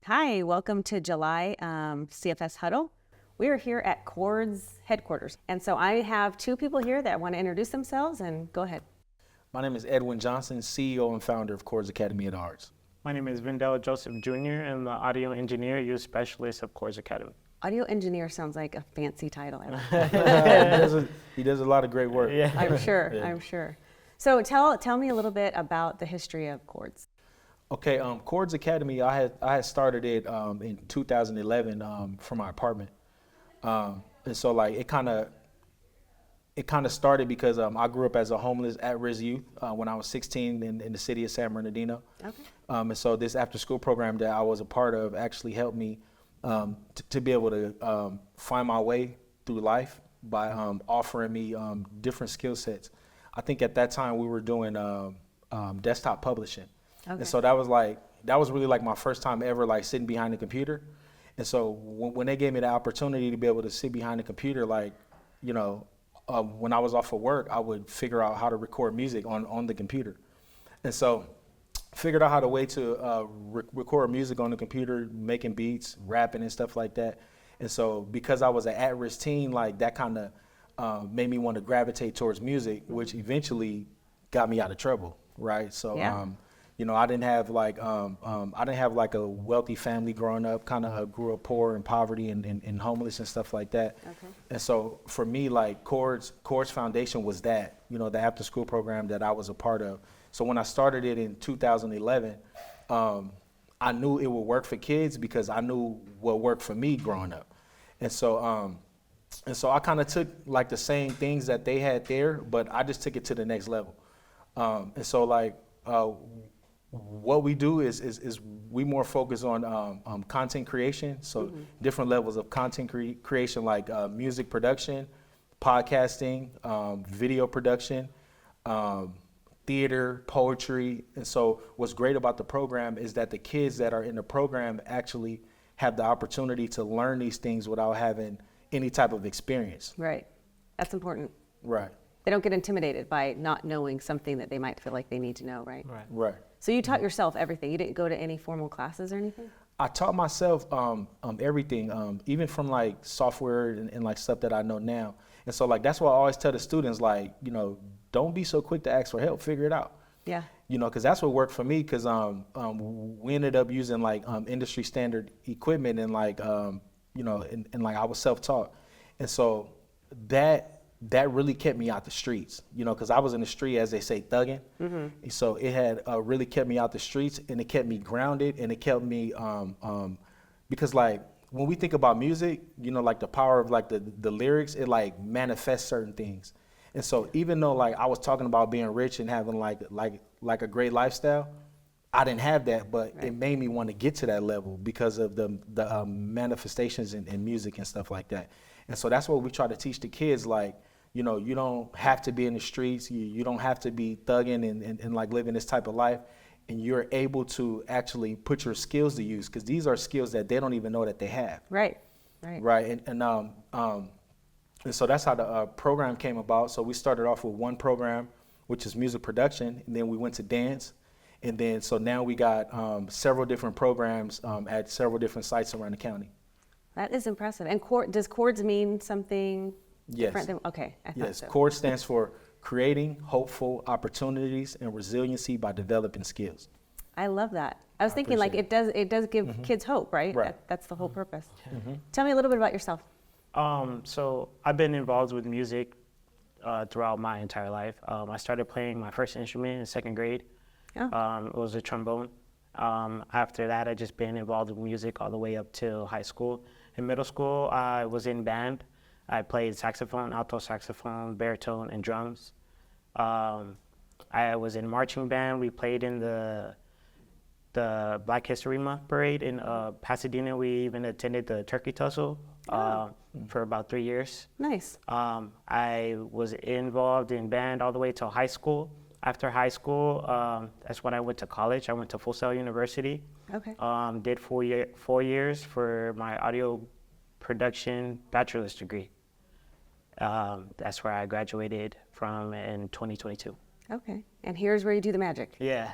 Hi, welcome to July CFS Huddle. We are here at CHORDS headquarters. And so I have two people here that want to introduce themselves, and go ahead. My name is Edwin Johnson, CEO and founder of CHORDS Academy of the Arts. My name is Vindell Joseph Jr. I'm the audio engineer, youth specialist of CHORDS Academy. Audio engineer sounds like a fancy title. He does a lot of great work. Yeah. I'm sure, Yeah. I'm sure. So tell me a little bit about the history of CHORDS. Okay, CHORDS Academy, I had started it in 2011 from my apartment. And so like it kind of started because I grew up as a homeless at-risk youth when I was 16 in the city of San Bernardino. Okay. And so this after-school program that I was a part of actually helped me to be able to find my way through life by offering me different skill sets. I think at that time we were doing desktop publishing. Okay. And so that was really like my first time ever like sitting behind the computer. And so when they gave me the opportunity to be able to sit behind the computer, like, you know, when I was off of work, I would figure out how to record music on the computer. And so figured out how to way to record music on the computer, making beats, rapping and stuff like that. And so because I was an at-risk teen, like that kind of made me want to gravitate towards music, which eventually got me out of trouble, right? So, yeah. You know, I didn't have like a wealthy family growing up. Kind of grew up poor and poverty and homeless and stuff like that. Okay. And so for me, like CHORDS Foundation was that, you know, the after school program that I was a part of. So when I started it in 2011, I knew it would work for kids because I knew what worked for me growing up. And so I kind of took like the same things that they had there, but I just took it to the next level. And so like, what we do is we more focus on content creation, so different levels of content creation like music production, podcasting, video production, theater, poetry. And so what's great about the program is that the kids that are in the program actually have the opportunity to learn these things without having any type of experience. Right. That's important. Right. They don't get intimidated by not knowing something that they might feel like they need to know, right? Right. Right. So you taught yourself everything. You didn't go to any formal classes or anything? I taught myself everything, even from like software and like stuff that I know now. And so like that's why I always tell the students, like, you know, don't be so quick to ask for help. Figure it out. Yeah. You know, because that's what worked for me. Because we ended up using like industry standard equipment and like you know, and like I was self-taught, and so that really kept me out the streets, you know, because I was in the street, as they say, thugging. Mm-hmm. So it had really kept me out the streets, and it kept me grounded, and it kept me, because like when we think about music, you know, like the power of like the lyrics, it like manifests certain things. And so even though like I was talking about being rich and having like a great lifestyle, I didn't have that, but right. It made me want to get to that level because of the manifestations in music and stuff like that. And so that's what we try to teach the kids, like, you know, you don't have to be in the streets. You don't have to be thugging and like living this type of life. And you're able to actually put your skills to use, because these are skills that they don't even know that they have. Right, right. Right. And so that's how the program came about. So we started off with one program, which is music production. And then we went to dance. And then so now we got several different programs at several different sites around the county. That is impressive. And does CHORDS mean something? Yes. Different than, okay, I thought Yes, so. CHORDS stands for Creating Hopeful Opportunities and Resiliency by Developing Skills. I love that. I was thinking like it does give kids hope, right? Right. That's the whole purpose. Tell me a little bit about yourself. So I've been involved with music throughout my entire life. I started playing my first instrument in second grade. Oh. It was a trombone. After that, I just been involved with music all the way up till high school. In middle school, I was in band. I played saxophone, alto saxophone, baritone, and drums. I was in marching band. We played in the Black History Month parade in Pasadena. We even attended the Turkey Tussle for about 3 years. Nice. I was involved in band all the way till high school. After high school, that's when I went to college. I went to Full Sail University. Okay. Did 4 years for my audio production bachelor's degree. That's where I graduated from in 2022. Okay. And here's where you do the magic. Yeah.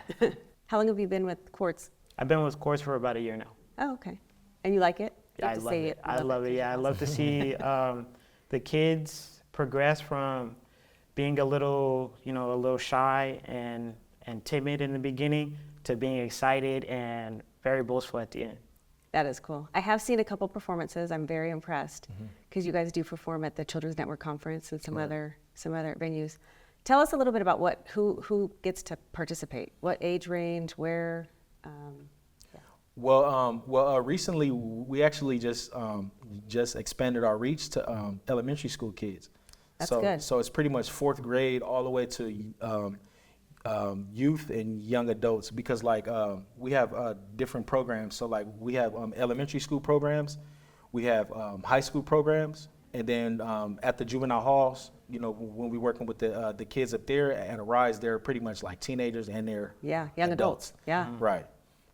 How long have you been with CHORDS? I've been with CHORDS for about a year now. Oh, okay. And you like it? You Yeah, have I to love say it. I love it. Yeah, I Awesome. love to see the kids progress from being a little, a little shy and timid in the beginning to being excited and very boastful at the end. That is cool. I have seen a couple performances. I'm very impressed because you guys do perform at the Children's Network Conference and some other venues. Tell us a little bit about who gets to participate. What age range? Where? Recently we actually just expanded our reach to elementary school kids. That's so, good. So it's pretty much 4th grade all the way to youth and young adults, because we have different programs. So like we have elementary school programs, we have high school programs, and then at the juvenile halls, when we're working with the kids up there at Arise, they're pretty much like teenagers and they're Young adults. Yeah. Right.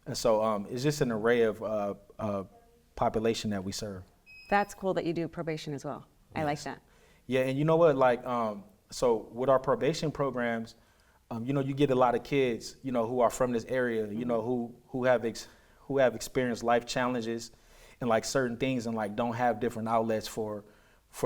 And so it's just an array of population that we serve. That's cool that you do probation as well. I like that. Yeah, and you know what, so with our probation programs, you get a lot of kids, who are from this area, who have experienced life challenges and like certain things, and like don't have different outlets for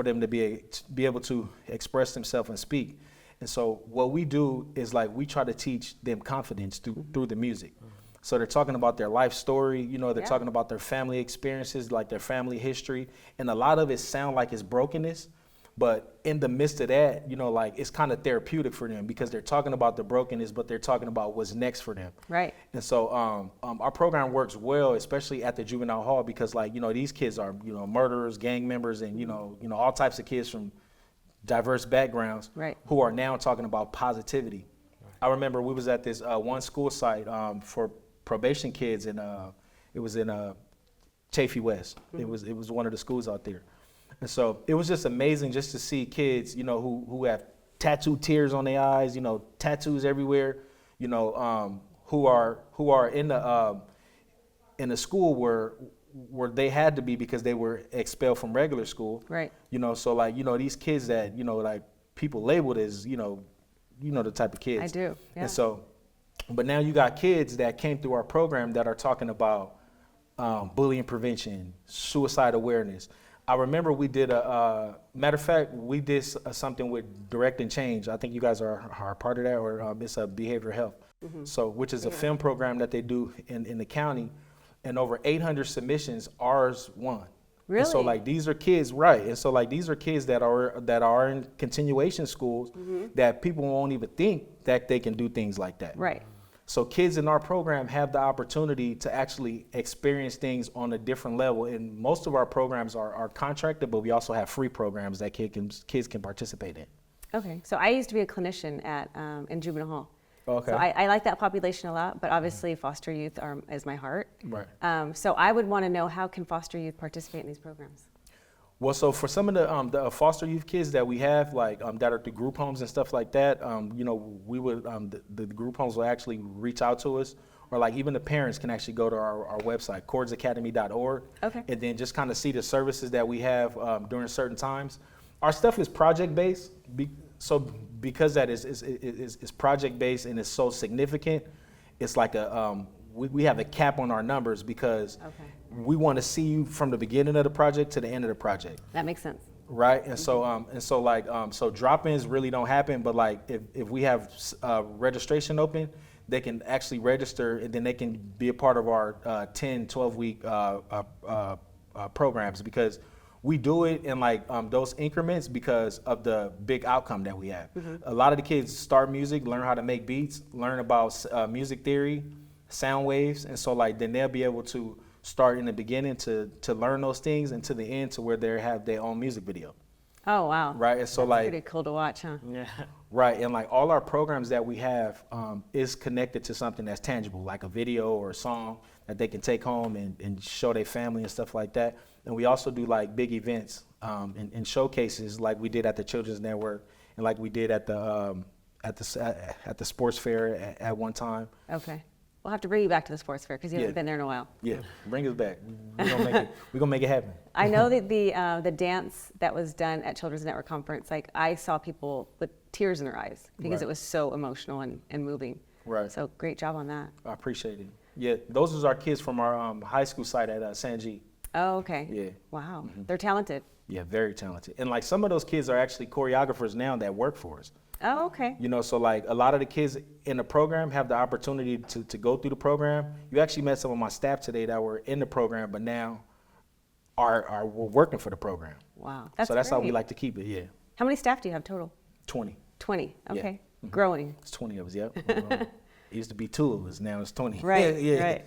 them to be able to express themselves and speak. And so what we do is like we try to teach them confidence through the music. So they're talking about their life story, they're talking about their family experiences, like their family history, and a lot of it sound like it's brokenness. But in the midst of that, it's kind of therapeutic for them because they're talking about the brokenness, but they're talking about what's next for them. Right. And so our program works well, especially at the juvenile hall, because these kids are, murderers, gang members, and, all types of kids from diverse backgrounds who are now talking about positivity. Right. I remember we was at this one school site for probation kids, and it was in Chaffee West. It was one of the schools out there. And so it was just amazing just to see kids, who have tattooed tears on their eyes, tattoos everywhere, who are in the school where they had to be because they were expelled from regular school. Right. So these kids that, like people labeled as, the type of kids. I do. Yeah. And so, but now you got kids that came through our program that are talking about bullying prevention, suicide awareness. I remember we did matter of fact, we did something with Direct and Change. I think you guys are part of that, or it's a behavioral health. So, which is a film program that they do in the county, and over 800 submissions, ours won. Really? And so these are kids, right? And so these are kids that are in continuation schools that people won't even think that they can do things like that. Right. So kids in our program have the opportunity to actually experience things on a different level. And most of our programs are contracted, but we also have free programs that kids can participate in. Okay. So I used to be a clinician in juvenile hall. Okay. So I like that population a lot, but obviously foster youth is my heart. Right. So I would want to know, how can foster youth participate in these programs? Well, so for some of the foster youth kids that we have, that are through group homes and stuff like that, we would the group homes will actually reach out to us, or even the parents can actually go to our website, CHORDSacademy.org, and then just kind of see the services that we have during certain times. Our stuff is project based, so because that is project based and it's so significant, it's like we have a cap on our numbers because we want to see you from the beginning of the project to the end of the project. That makes sense. Right. And so drop-ins really don't happen, but if we have registration open, they can actually register, and then they can be a part of our 10, 12-week programs, because we do it in those increments because of the big outcome that we have. A lot of the kids start music, learn how to make beats, learn about music theory, sound waves, and so then they'll be able to start in the beginning to learn those things, and to the end to where they have their own music video. Oh wow. Right. And so That's pretty cool to watch, huh? Yeah. Right. And all our programs that we have is connected to something that's tangible, like a video or a song that they can take home and show their family and stuff like that. And we also do big events and showcases, like we did at the Children's Network, and like we did at the sports fair at one time. Okay. We'll have to bring you back to the sports fair because you haven't been there in a while. Yeah, bring us back. We're gonna make it happen. I know that the dance that was done at Children's Network Conference, I saw people with tears in their eyes because it was so emotional and moving. Right. So great job on that. I appreciate it. Yeah, those are our kids from our high school site at San G. Oh, okay. Yeah. Wow. They're talented. Yeah, very talented. And like some of those kids are actually choreographers now that work for us. Oh, okay. You know, so like a lot of the kids in the program have the opportunity to go through the program. You actually met some of my staff today that were in the program, but now are working for the program. Wow. So that's how we great. like to keep it, yeah. How many staff do you have total? 20. 20. Yeah. Okay. Growing. It's 20 of us, yep. It used to be 2 of us, now it's 20. Right. Yeah. Right.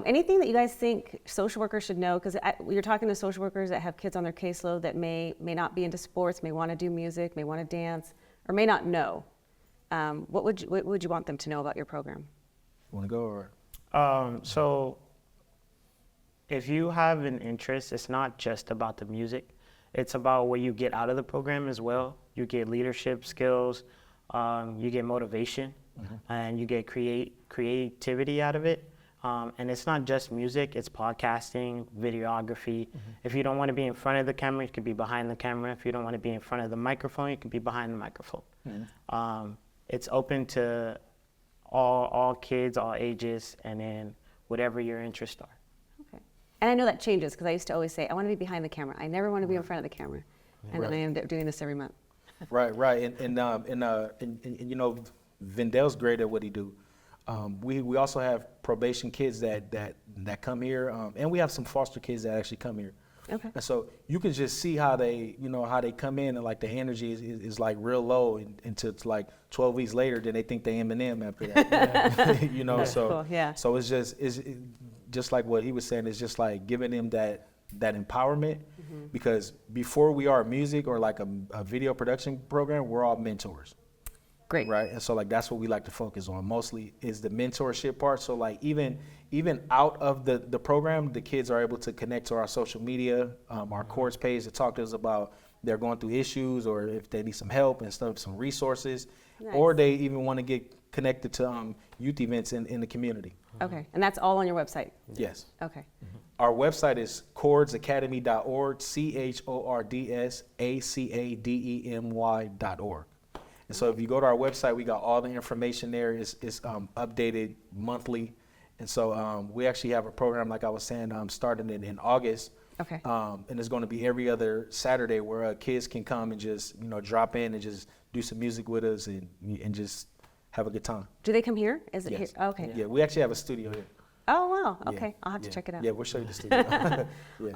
Anything that you guys think social workers should know? Because you're talking to social workers that have kids on their caseload that may not be into sports, may want to do music, may want to dance, or may not know. What would you want them to know about your program? Want to go or? So if you have an interest, it's not just about the music. It's about what you get out of the program as well. You get leadership skills, you get motivation, and you get creativity out of it. And it's not just music, it's podcasting, videography. If you don't want to be in front of the camera, you can be behind the camera. If you don't want to be in front of the microphone, you can be behind the microphone. It's open to all kids, all ages, and then whatever your interests are. Okay. And I know that changes because I used to always say, I want to be behind the camera. I never want to be in front of the camera. And then I ended up doing this every month. Right. And you know, Vendell's great at what he do. We also have probation kids that come here, and we have some foster kids that actually come here. Okay. And so you can just see how they come in, and like the energy is like real low until it's like 12 weeks later, then they think they Eminem after that. You know, That's so cool, yeah. So it's just like what he was saying. It's just like giving them that empowerment, because before we are music or like a video production program, we're all mentors. Great. Right. And so like that's what we like to focus on mostly is the mentorship part. So like even out of the program, the kids are able to connect to our social media, our CHORDS page to talk to us about they're going through issues or if they need some help and stuff, some resources, Nice. or they even want to get connected to youth events in the community. Okay. And that's all on your website? Yes. Okay. Our website is chordsacademy.org, CHORDSACADEMY.org. And so if you go to our website, we got all the information there. It's updated monthly. And so we actually have a program, like I was saying, starting in August. Okay. And it's going to be every other Saturday where kids can come and just, drop in and just do some music with us and just have a good time. Do they come here? Is it Yes. here? Oh, okay. Yeah, we actually have a studio here. Oh, wow. Yeah, Okay. I'll have to yeah. check it out. Yeah, we'll show you the studio. Yeah.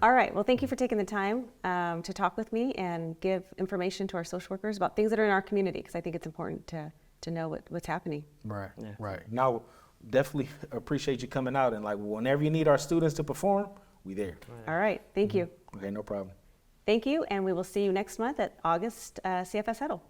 All right. Well, thank you for taking the time to talk with me and give information to our social workers about things that are in our community, because I think it's important to know what's happening. Right, Yeah. right. Now, definitely appreciate you coming out, and like whenever you need our students to perform, we there. All right. Thank you. Okay, no problem. Thank you. And we will see you next month at August CFS Huddle.